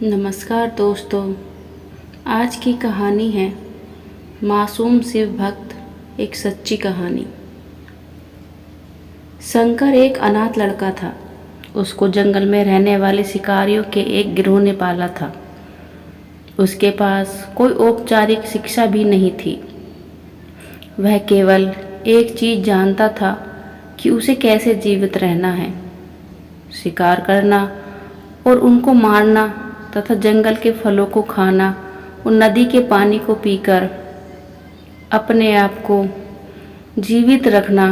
नमस्कार दोस्तों। आज की कहानी है मासूम शिव भक्त एक सच्ची कहानी। शंकर एक अनाथ लड़का था। उसको जंगल में रहने वाले शिकारियों के एक गिरोह ने पाला था। उसके पास कोई औपचारिक शिक्षा भी नहीं थी। वह केवल एक चीज़ जानता था कि उसे कैसे जीवित रहना है, शिकार करना और उनको मारना तथा जंगल के फलों को खाना और नदी के पानी को पीकर अपने आप को जीवित रखना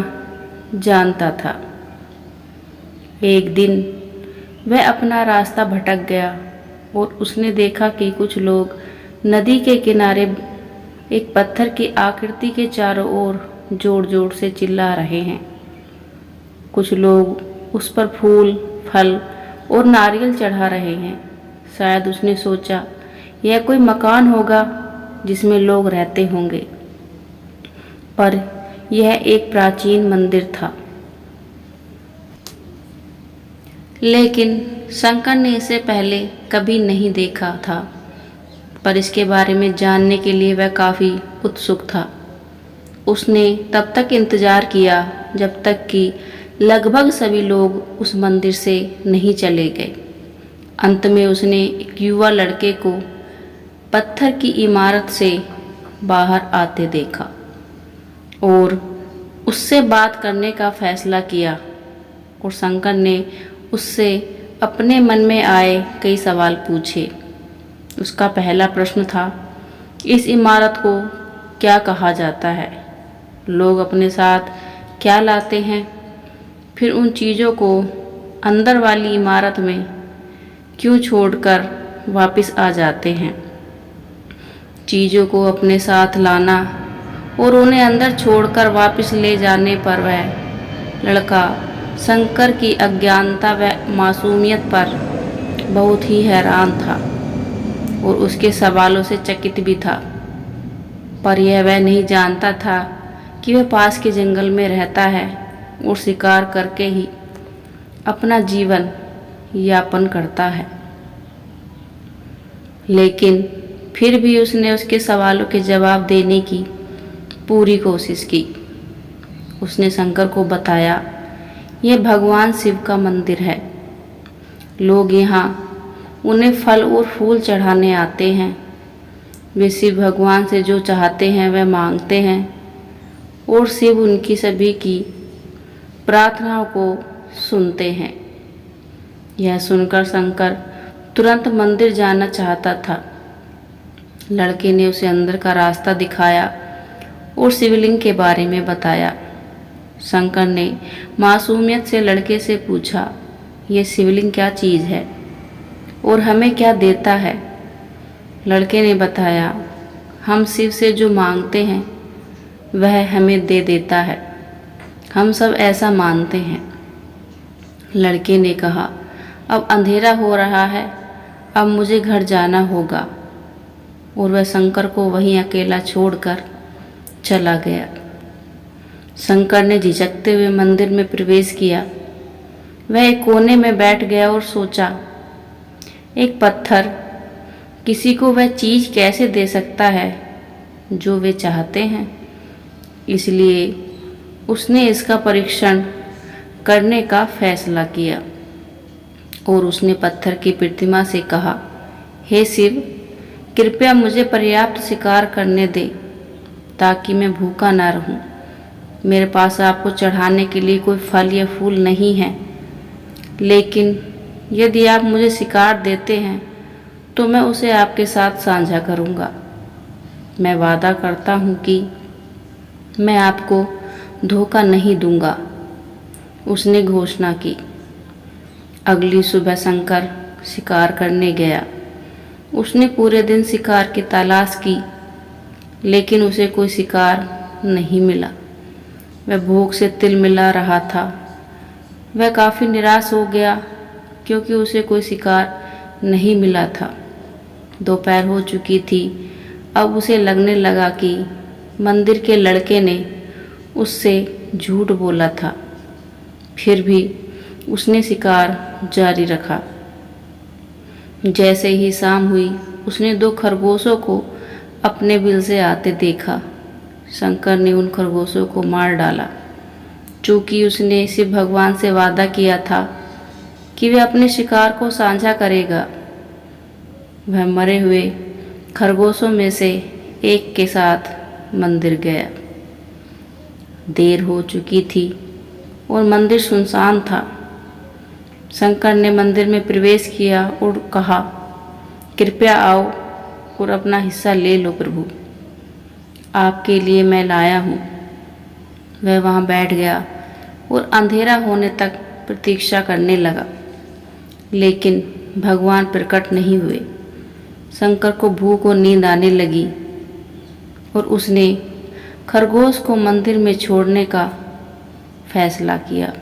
जानता था। एक दिन वह अपना रास्ता भटक गया और उसने देखा कि कुछ लोग नदी के किनारे एक पत्थर की आकृति के चारों ओर जोर जोर से चिल्ला रहे हैं। कुछ लोग उस पर फूल, फल और नारियल चढ़ा रहे हैं। शायद उसने सोचा यह कोई मकान होगा जिसमें लोग रहते होंगे, पर यह एक प्राचीन मंदिर था। लेकिन शंकर ने इसे पहले कभी नहीं देखा था, पर इसके बारे में जानने के लिए वह काफ़ी उत्सुक था। उसने तब तक इंतज़ार किया जब तक कि लगभग सभी लोग उस मंदिर से नहीं चले गए। अंत में उसने एक युवा लड़के को पत्थर की इमारत से बाहर आते देखा और उससे बात करने का फैसला किया। और शंकर ने उससे अपने मन में आए कई सवाल पूछे। उसका पहला प्रश्न था, इस इमारत को क्या कहा जाता है? लोग अपने साथ क्या लाते हैं? फिर उन चीज़ों को अंदर वाली इमारत में क्यों छोड़कर वापस आ जाते हैं? चीज़ों को अपने साथ लाना और उन्हें अंदर छोड़कर वापस ले जाने पर वह लड़का शंकर की अज्ञानता व मासूमियत पर बहुत ही हैरान था और उसके सवालों से चकित भी था। पर यह वह नहीं जानता था कि वह पास के जंगल में रहता है और शिकार करके ही अपना जीवन यापन करता है। लेकिन फिर भी उसने उसके सवालों के जवाब देने की पूरी कोशिश की। उसने शंकर को बताया, यह भगवान शिव का मंदिर है। लोग यहाँ उन्हें फल और फूल चढ़ाने आते हैं। वे शिव भगवान से जो चाहते हैं वह मांगते हैं और शिव उनकी सभी की प्रार्थनाओं को सुनते हैं। यह सुनकर शंकर तुरंत मंदिर जाना चाहता था। लड़के ने उसे अंदर का रास्ता दिखाया और शिवलिंग के बारे में बताया। शंकर ने मासूमियत से लड़के से पूछा, यह शिवलिंग क्या चीज़ है और हमें क्या देता है? लड़के ने बताया, हम शिव से जो मांगते हैं वह हमें दे देता है। हम सब ऐसा मानते हैं। लड़के ने कहा, अब अंधेरा हो रहा है, अब मुझे घर जाना होगा। और वह शंकर को वहीं अकेला छोड़कर चला गया। शंकर ने झिझकते हुए मंदिर में प्रवेश किया। वह एक कोने में बैठ गया और सोचा, एक पत्थर किसी को वह चीज़ कैसे दे सकता है जो वे चाहते हैं? इसलिए उसने इसका परीक्षण करने का फैसला किया और उसने पत्थर की प्रतिमा से कहा, हे शिव, कृपया मुझे पर्याप्त शिकार करने दे ताकि मैं भूखा ना रहूं। मेरे पास आपको चढ़ाने के लिए कोई फल या फूल नहीं है, लेकिन यदि आप मुझे शिकार देते हैं तो मैं उसे आपके साथ साझा करूंगा। मैं वादा करता हूं कि मैं आपको धोखा नहीं दूंगा। उसने घोषणा की। अगली सुबह शंकर शिकार करने गया। उसने पूरे दिन शिकार की तलाश की, लेकिन उसे कोई शिकार नहीं मिला। वह भूख से तिलमिला रहा था। वह काफ़ी निराश हो गया क्योंकि उसे कोई शिकार नहीं मिला था। दोपहर हो चुकी थी। अब उसे लगने लगा कि मंदिर के लड़के ने उससे झूठ बोला था। फिर भी उसने शिकार जारी रखा। जैसे ही शाम हुई उसने 2 खरगोशों को अपने बिल से आते देखा। शंकर ने उन खरगोशों को मार डाला। चूँकि उसने शिव भगवान से वादा किया था कि वह अपने शिकार को साझा करेगा, वह मरे हुए खरगोशों में से एक के साथ मंदिर गया। देर हो चुकी थी और मंदिर सुनसान था। शंकर ने मंदिर में प्रवेश किया और कहा, कृपया आओ और अपना हिस्सा ले लो प्रभु, आपके लिए मैं लाया हूँ। वह वहाँ बैठ गया और अंधेरा होने तक प्रतीक्षा करने लगा, लेकिन भगवान प्रकट नहीं हुए। शंकर को भूख और नींद आने लगी और उसने खरगोश को मंदिर में छोड़ने का फैसला किया।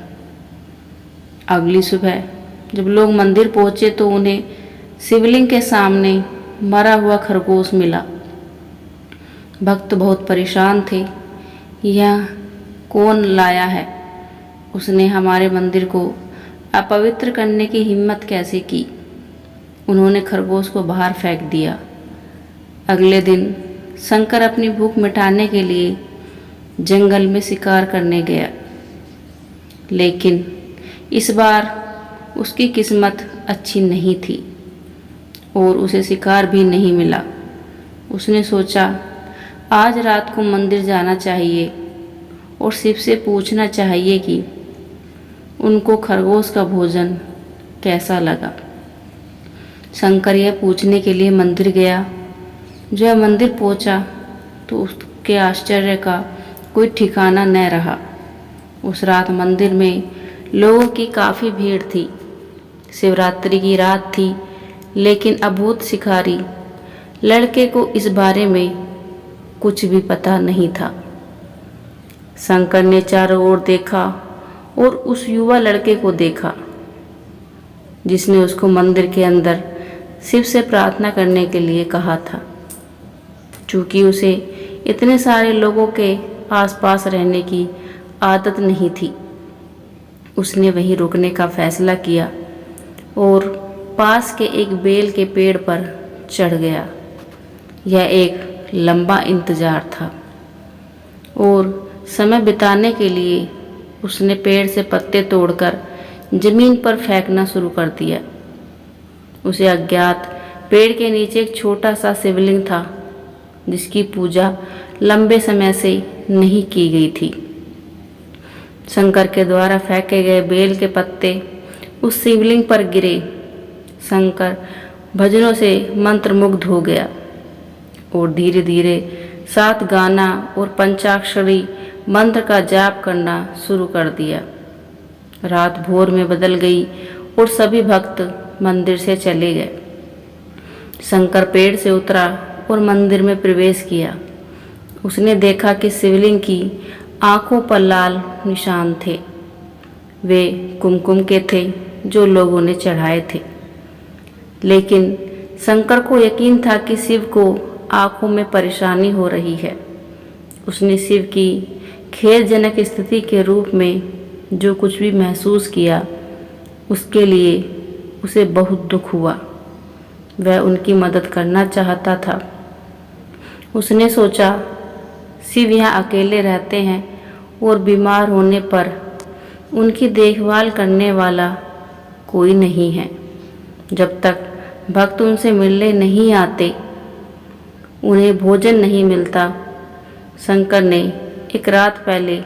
अगली सुबह जब लोग मंदिर पहुँचे तो उन्हें शिवलिंग के सामने मरा हुआ खरगोश मिला। भक्त बहुत परेशान थे, यह कौन लाया है? उसने हमारे मंदिर को अपवित्र करने की हिम्मत कैसे की? उन्होंने खरगोश को बाहर फेंक दिया। अगले दिन शंकर अपनी भूख मिटाने के लिए जंगल में शिकार करने गया, लेकिन इस बार उसकी किस्मत अच्छी नहीं थी और उसे शिकार भी नहीं मिला। उसने सोचा आज रात को मंदिर जाना चाहिए और शिव से पूछना चाहिए कि उनको खरगोश का भोजन कैसा लगा। शंकर यह पूछने के लिए मंदिर गया। जब मंदिर पहुंचा तो उसके आश्चर्य का कोई ठिकाना न रहा। उस रात मंदिर में लोगों की काफ़ी भीड़ थी। शिवरात्रि की रात थी, लेकिन अभूत शिकारी लड़के को इस बारे में कुछ भी पता नहीं था। शंकर ने चारों ओर देखा और उस युवा लड़के को देखा जिसने उसको मंदिर के अंदर शिव से प्रार्थना करने के लिए कहा था। चूँकि उसे इतने सारे लोगों के आसपास रहने की आदत नहीं थी, उसने वहीं रुकने का फैसला किया और पास के एक बेल के पेड़ पर चढ़ गया। यह एक लंबा इंतजार था और समय बिताने के लिए उसने पेड़ से पत्ते तोड़कर जमीन पर फेंकना शुरू कर दिया। उसे अज्ञात पेड़ के नीचे एक छोटा सा शिवलिंग था जिसकी पूजा लंबे समय से नहीं की गई थी। शंकर के द्वारा फेंके गए बेल के पत्ते उस शिवलिंग पर गिरे। शंकर भजनों से मंत्रमुग्ध हो गया और धीरे धीरे 7 गाना और पंचाक्षरी मंत्र का जाप करना शुरू कर दिया। रात भोर में बदल गई और सभी भक्त मंदिर से चले गए। शंकर पेड़ से उतरा और मंदिर में प्रवेश किया। उसने देखा कि शिवलिंग की आंखों पर लाल निशान थे। वे कुमकुम के थे जो लोगों ने चढ़ाए थे, लेकिन शंकर को यकीन था कि शिव को आंखों में परेशानी हो रही है। उसने शिव की खेदजनक स्थिति के रूप में जो कुछ भी महसूस किया, उसके लिए उसे बहुत दुख हुआ। वह उनकी मदद करना चाहता था। उसने सोचा शिव यहाँ अकेले रहते हैं और बीमार होने पर उनकी देखभाल करने वाला कोई नहीं है। जब तक भक्त उनसे मिलने नहीं आते, उन्हें भोजन नहीं मिलता। शंकर ने एक रात पहले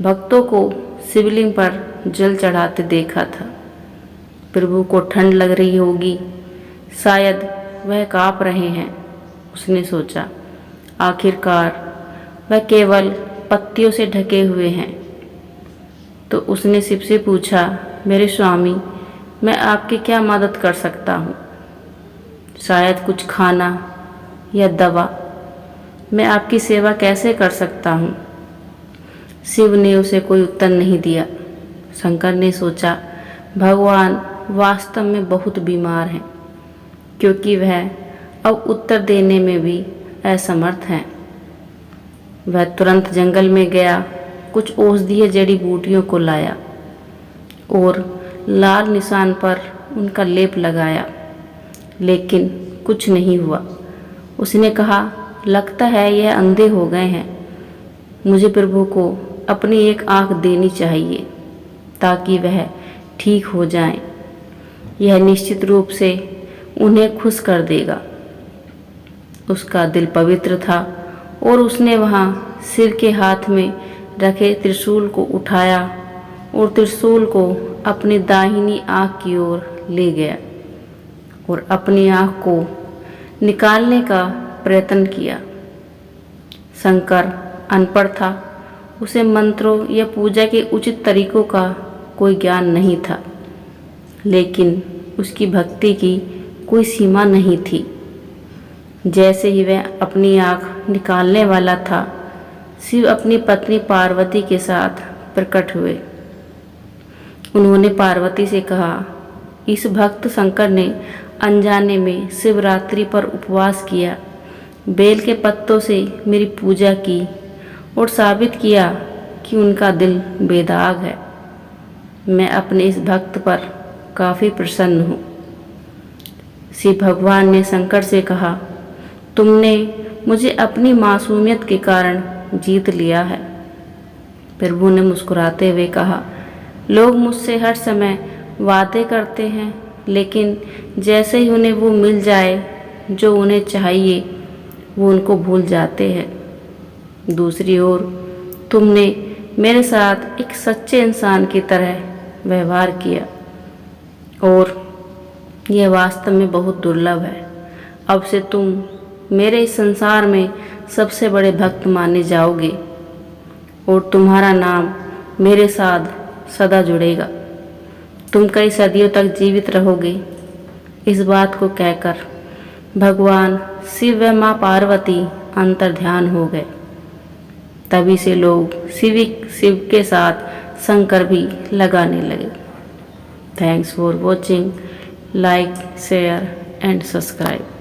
भक्तों को शिवलिंग पर जल चढ़ाते देखा था। प्रभु को ठंड लग रही होगी, शायद वह काँप रहे हैं, उसने सोचा। आखिरकार वह केवल पत्तियों से ढके हुए हैं। तो उसने शिव से पूछा, मेरे स्वामी, मैं आपकी क्या मदद कर सकता हूँ? शायद कुछ खाना या दवा। मैं आपकी सेवा कैसे कर सकता हूँ? शिव ने उसे कोई उत्तर नहीं दिया। शंकर ने सोचा, भगवान वास्तव में बहुत बीमार हैं, क्योंकि वह अब उत्तर देने में भी असमर्थ हैं। वह तुरंत जंगल में गया, कुछ औषधीय जड़ी बूटियों को लाया और लाल निशान पर उनका लेप लगाया। लेकिन कुछ नहीं हुआ। उसने कहा, लगता है यह अंधे हो गए हैं। मुझे प्रभु को अपनी एक आंख देनी चाहिए ताकि वह ठीक हो जाएं। यह निश्चित रूप से उन्हें खुश कर देगा। उसका दिल पवित्र था और उसने वहाँ शिव के हाथ में रखे त्रिशूल को उठाया और त्रिशूल को अपनी दाहिनी आंख की ओर ले गया और अपनी आंख को निकालने का प्रयत्न किया। शंकर अनपढ़ था, उसे मंत्रों या पूजा के उचित तरीकों का कोई ज्ञान नहीं था, लेकिन उसकी भक्ति की कोई सीमा नहीं थी। जैसे ही वह अपनी आंख निकालने वाला था, शिव अपनी पत्नी पार्वती के साथ प्रकट हुए। उन्होंने पार्वती से कहा, इस भक्त शंकर ने अनजाने में शिवरात्रि पर उपवास किया, बेल के पत्तों से मेरी पूजा की और साबित किया कि उनका दिल बेदाग है। मैं अपने इस भक्त पर काफ़ी प्रसन्न हूँ। शिव भगवान ने शंकर से कहा, तुमने मुझे अपनी मासूमियत के कारण जीत लिया है। प्रभु ने मुस्कुराते हुए कहा, लोग मुझसे हर समय वादे करते हैं, लेकिन जैसे ही उन्हें वो मिल जाए जो उन्हें चाहिए, वो उनको भूल जाते हैं। दूसरी ओर तुमने मेरे साथ एक सच्चे इंसान की तरह व्यवहार किया और यह वास्तव में बहुत दुर्लभ है। अब से तुम मेरे इस संसार में सबसे बड़े भक्त माने जाओगे और तुम्हारा नाम मेरे साथ सदा जुड़ेगा। तुम कई सदियों तक जीवित रहोगे। इस बात को कहकर भगवान शिव व माँ पार्वती अंतर्ध्यान हो गए। तभी से लोग शिव के साथ शंकर भी लगाने लगे। Thanks for watching. Like, share and subscribe.